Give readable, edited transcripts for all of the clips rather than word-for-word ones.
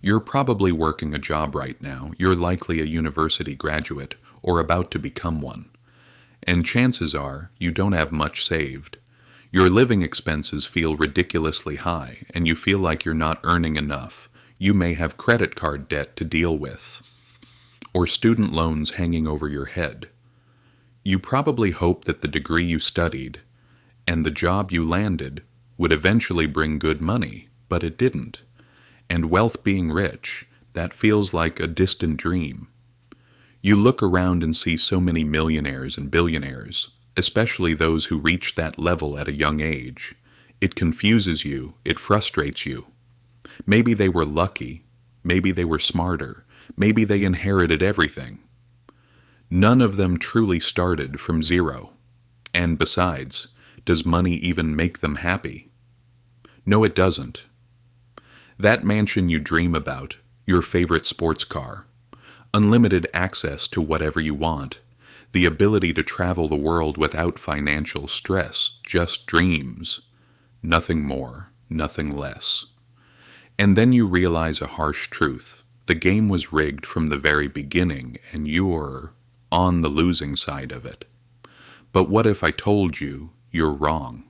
You're probably working a job right now. You're likely a university graduate or about to become one. And chances are you don't have much saved. Your living expenses feel ridiculously high, and you feel like you're not earning enough. You may have credit card debt to deal with, or student loans hanging over your head. You probably hope that the degree you studied and the job you landed would eventually bring good money, but it didn't. And wealth being rich, that feels like a distant dream. You look around and see so many millionaires and billionaires, especially those who reach that level at a young age. It confuses you, it frustrates you. Maybe they were lucky, maybe they were smarter, maybe they inherited everything. None of them truly started from zero. And besides, does money even make them happy? No, it doesn't. That mansion you dream about, your favorite sports car, unlimited access to whatever you want, the ability to travel the world without financial stress, just dreams. Nothing more, nothing less. And then you realize a harsh truth. The game was rigged from the very beginning, and you're on the losing side of it. But what if I told you you're wrong?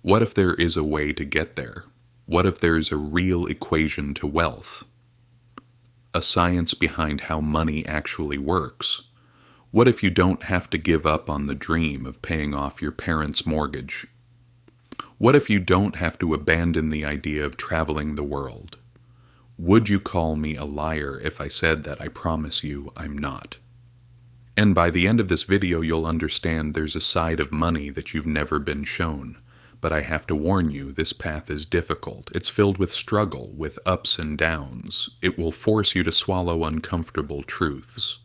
What if there is a way to get there? What if there's a real equation to wealth? A science behind how money actually works? What if you don't have to give up on the dream of paying off your parents' mortgage? What if you don't have to abandon the idea of traveling the world? Would you call me a liar if I said that? I promise you I'm not. And by the end of this video you'll understand there's a side of money that you've never been shown. But I have to warn you, this path is difficult. It's filled with struggle, with ups and downs. It will force you to swallow uncomfortable truths.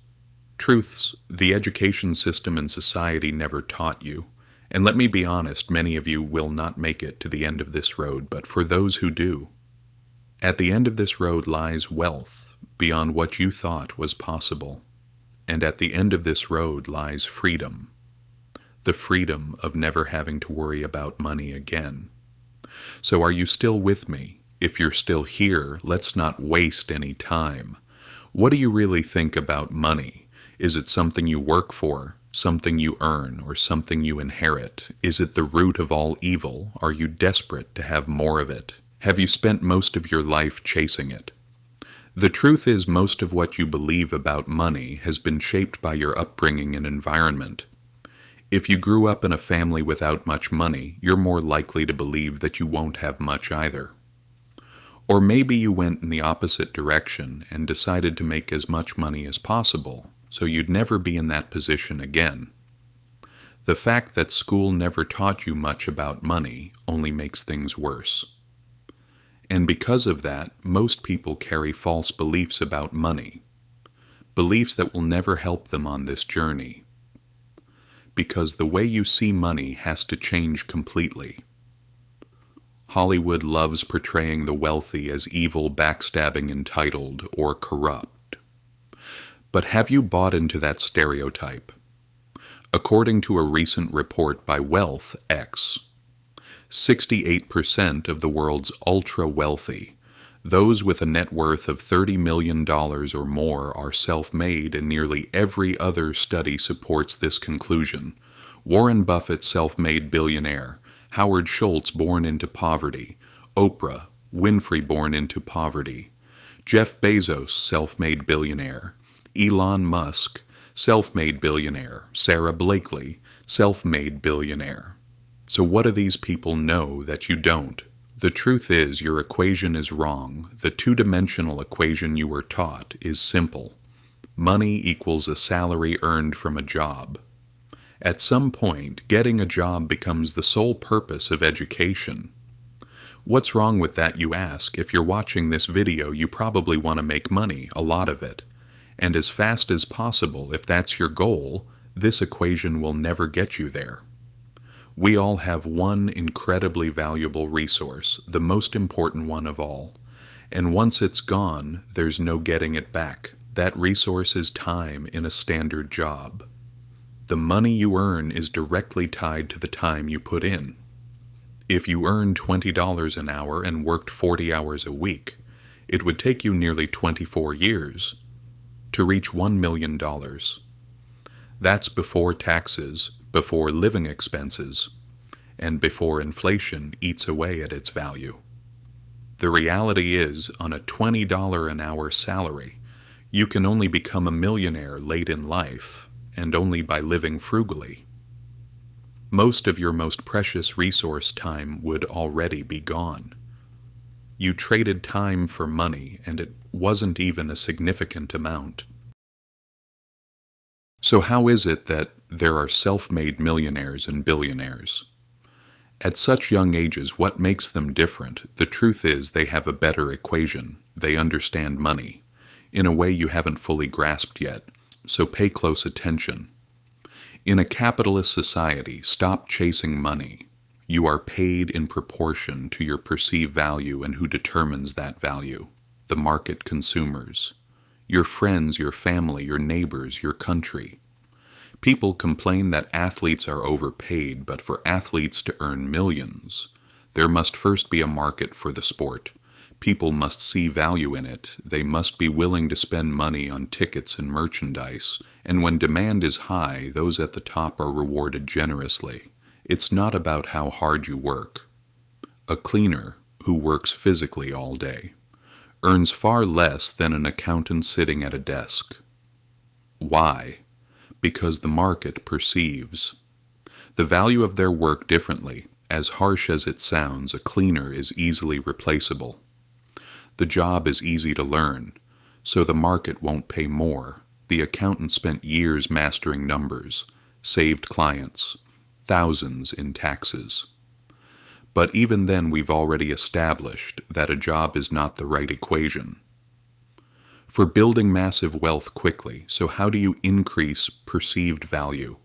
Truths the education system and society never taught you. And let me be honest, many of you will not make it to the end of this road, but for those who do, at the end of this road lies wealth beyond what you thought was possible. And at the end of this road lies freedom. The freedom of never having to worry about money again. So are you still with me? If you're still here, let's not waste any time. What do you really think about money? Is it something you work for, something you earn, or something you inherit? Is it the root of all evil? Are you desperate to have more of it? Have you spent most of your life chasing it? The truth is, most of what you believe about money has been shaped by your upbringing and environment. If you grew up in a family without much money, you're more likely to believe that you won't have much either. Or maybe you went in the opposite direction and decided to make as much money as possible, so you'd never be in that position again. The fact that school never taught you much about money only makes things worse. And because of that, most people carry false beliefs about money, beliefs that will never help them on this journey. Because the way you see money has to change completely. Hollywood loves portraying the wealthy as evil, backstabbing, entitled, or corrupt. But have you bought into that stereotype? According to a recent report by WealthX, 68% of the world's ultra-wealthy, those with a net worth of $30 million or more, are self-made, and nearly every other study supports this conclusion. Warren Buffett, self-made billionaire. Howard Schultz, born into poverty. Oprah Winfrey, born into poverty. Jeff Bezos, self-made billionaire. Elon Musk, self-made billionaire. Sarah Blakely, self-made billionaire. So what do these people know that you don't? The truth is, your equation is wrong. The two-dimensional equation you were taught is simple. Money equals a salary earned from a job. At some point, getting a job becomes the sole purpose of education. What's wrong with that, you ask? If you're watching this video, you probably want to make money, a lot of it. And as fast as possible, if that's your goal, this equation will never get you there. We all have one incredibly valuable resource, the most important one of all. And once it's gone, there's no getting it back. That resource is time in a standard job. The money you earn is directly tied to the time you put in. If you earn $20 an hour and worked 40 hours a week, It would take you nearly 24 years to reach $1 million. That's before taxes, before living expenses, and before inflation eats away at its value. The reality is, on a $20 an hour salary, you can only become a millionaire late in life, and only by living frugally. Most of your most precious resource time would already be gone. You traded time for money, and it wasn't even a significant amount. So how is it that there are self-made millionaires and billionaires? At such young ages, what makes them different? The truth is they have a better equation. They understand money in a way you haven't fully grasped yet, so pay close attention. In a capitalist society, stop chasing money. You are paid in proportion to your perceived value, and who determines that value? The market consumers. Your friends, your family, your neighbors, your country. People complain that athletes are overpaid, but for athletes to earn millions, there must first be a market for the sport. People must see value in it. They must be willing to spend money on tickets and merchandise. And when demand is high, those at the top are rewarded generously. It's not about how hard you work. A cleaner who works physically all day earns far less than an accountant sitting at a desk. Why? Because the market perceives the value of their work differently. As harsh as it sounds, a cleaner is easily replaceable. The job is easy to learn, so the market won't pay more. The accountant spent years mastering numbers, saved clients, thousands in taxes. But even then, we've already established that a job is not the right equation for building massive wealth quickly. So how do you increase perceived value?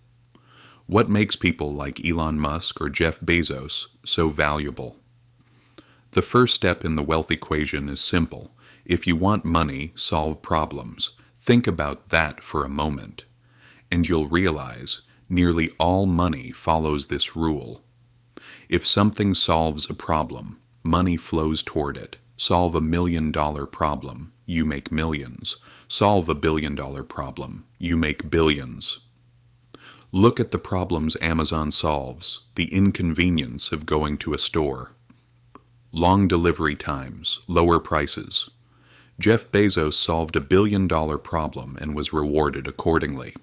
What makes people like Elon Musk or Jeff Bezos so valuable? The first step in the wealth equation is simple. If you want money, solve problems. Think about that for a moment, and you'll realize nearly all money follows this rule. If something solves a problem, money flows toward it. Solve $1 million problem, you make millions. Solve $1 billion problem, you make billions. Look at the problems Amazon solves, the inconvenience of going to a store. Long delivery times, lower prices. Jeff Bezos solved $1 billion problem and was rewarded accordingly.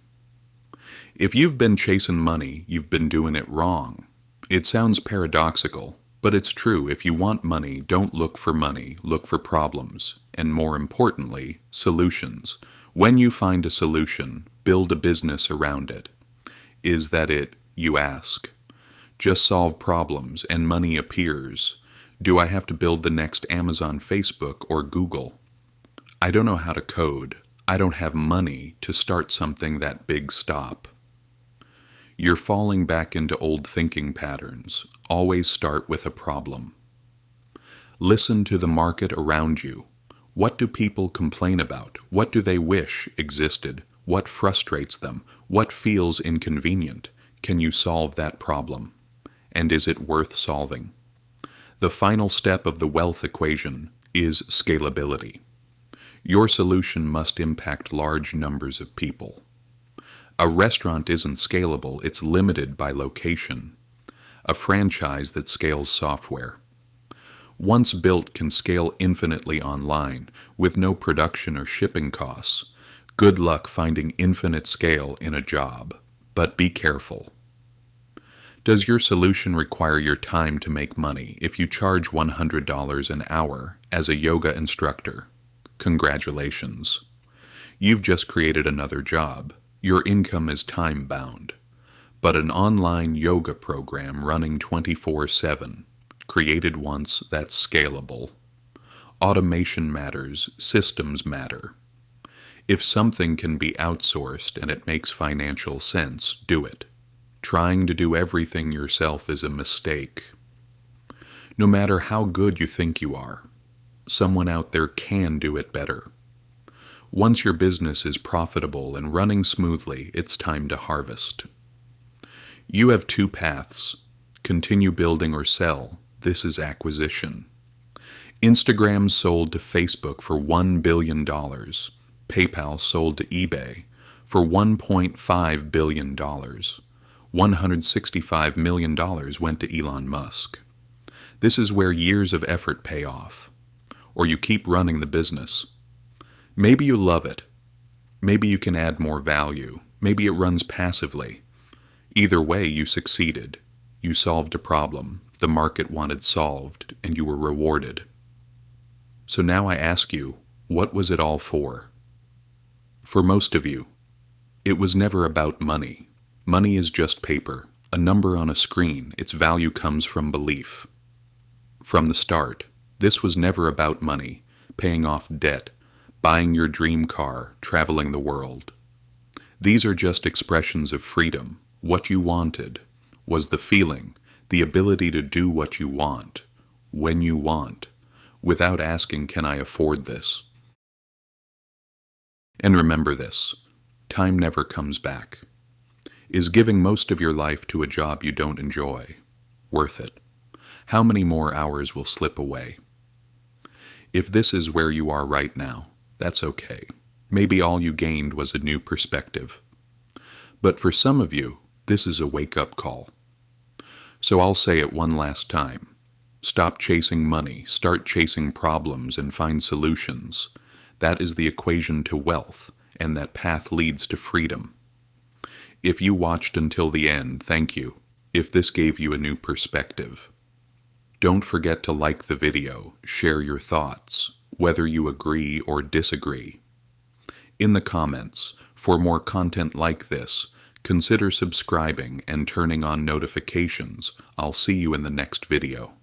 If you've been chasing money, you've been doing it wrong. It sounds paradoxical, but it's true. If you want money, don't look for money, look for problems, and more importantly, solutions. When you find a solution, build a business around it. Is that it, you ask? Just solve problems and money appears. Do I have to build the next Amazon, Facebook, or Google? I don't know how to code. I don't have money to start something that big. Stop. You're falling back into old thinking patterns. Always start with a problem. Listen to the market around you. What do people complain about? What do they wish existed? What frustrates them? What feels inconvenient? Can you solve that problem? And is it worth solving? The final step of the wealth equation is scalability. Your solution must impact large numbers of people. A restaurant isn't scalable, it's limited by location. A franchise that scales software. Once built, can scale infinitely online with no production or shipping costs. Good luck finding infinite scale in a job, but be careful. Does your solution require your time to make money? If you charge $100 an hour as a yoga instructor, congratulations. You've just created another job. Your income is time-bound. But an online yoga program running 24/7, created once, that's scalable. Automation matters, systems matter. If something can be outsourced and it makes financial sense, do it. Trying to do everything yourself is a mistake. No matter how good you think you are, someone out there can do it better. Once your business is profitable and running smoothly, it's time to harvest. You have two paths: continue building or sell. This is acquisition. Instagram sold to Facebook for $1 billion. PayPal sold to eBay for $1.5 billion. $165 million went to Elon Musk. This is where years of effort pay off. Or you keep running the business. Maybe you love it. Maybe you can add more value. Maybe it runs passively. Either way, you succeeded. You solved a problem the market wanted solved, and you were rewarded. So now I ask you, what was it all for? For most of you, it was never about money. Money is just paper, a number on a screen. Its value comes from belief. From the start, this was never about money, paying off debt, buying your dream car, traveling the world. These are just expressions of freedom. What you wanted was the feeling, the ability to do what you want, when you want, without asking, can I afford this? And remember this, time never comes back. Is giving most of your life to a job you don't enjoy worth it? How many more hours will slip away? If this is where you are right now, that's okay. Maybe all you gained was a new perspective. But for some of you, this is a wake-up call. So I'll say it one last time. Stop chasing money, start chasing problems, and find solutions. That is the equation to wealth, and that path leads to freedom. If you watched until the end, thank you. If this gave you a new perspective. Don't forget to like the video, share your thoughts, whether you agree or disagree. In the comments, for more content like this, consider subscribing and turning on notifications. I'll see you in the next video.